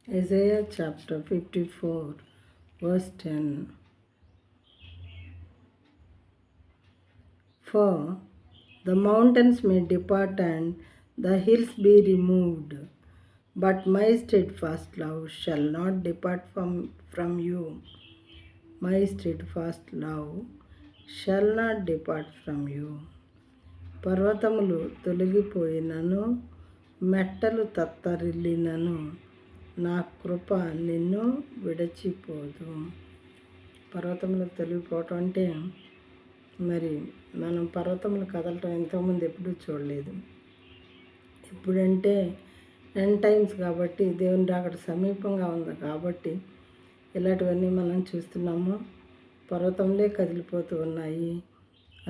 Isaiah chapter 54, verse 10. For the mountains may depart and the hills be removed, but my steadfast love shall not depart from you. My steadfast love shall not depart from you. పర్వతములు తొలగిపోయినను, మెట్టలు తత్తరిల్లినను, నా కృప నిన్ను విడచిపోదు. పర్వతములు తొలగిపోవటం అంటే మరి మనం పర్వతములు కదలటం ఎంతోమంది ఎప్పుడూ చూడలేదు. ఇప్పుడంటే ఎండ్ టైమ్స్ కాబట్టి దేవుని రాకడ సమీపంగా ఉంది కాబట్టి ఇలాంటివన్నీ మనం చూస్తున్నాము. పర్వతములే కదిలిపోతూ ఉన్నాయి,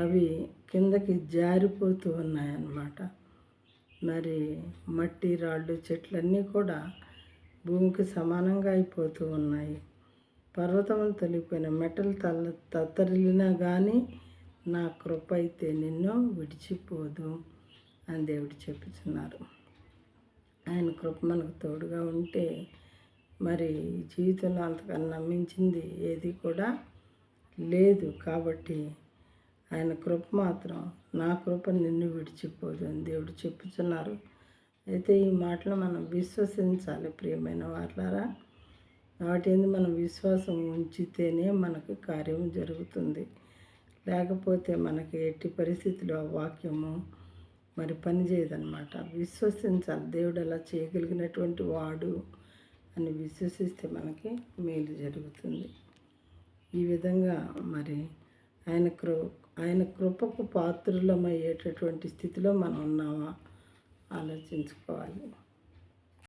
అవి కిందకి జారిపోతూ ఉన్నాయన్నమాట. మరి మట్టి రాళ్ళు చెట్లన్నీ కూడా భూమికి సమానంగా అయిపోతూ ఉన్నాయి. పర్వతములు తొలిగిపోయిన మెట్టలు తత్తరిల్లినా కానీ నా కృప అయితే నిన్ను విడిచిపోదు అని దేవుడు చెప్పుచున్నారు. ఆయన కృప మనకు తోడుగా ఉంటే మరి జీవితంలో అంతకన్నా నమ్మించింది ఏది కూడా లేదు. కాబట్టి ఆయన కృప మాత్రం, నా కృప నిన్ను విడిచిపోదు అని దేవుడు చెప్పుచున్నారు. అయితే ఈ మాటలు మనం విశ్వసించాలి ప్రియమైన వారులారా. వాటి మీద మనం విశ్వాసం ఉంచితేనే మనకు కార్యం జరుగుతుంది. లేకపోతే మనకి ఎట్టి పరిస్థితిలో వాక్యము మరి పనిచేయదన్నమాట. విశ్వసించాలి, దేవుడు అలా చేయగలిగినటువంటి వాడు అని విశ్వసిస్తే మనకి మేలు జరుగుతుంది. ఈ విధంగా మరి ఆయన కృపకు పాత్రులమయ్యేటటువంటి స్థితిలో మనం ఉన్నామా ఆలోచించుకోవాలి.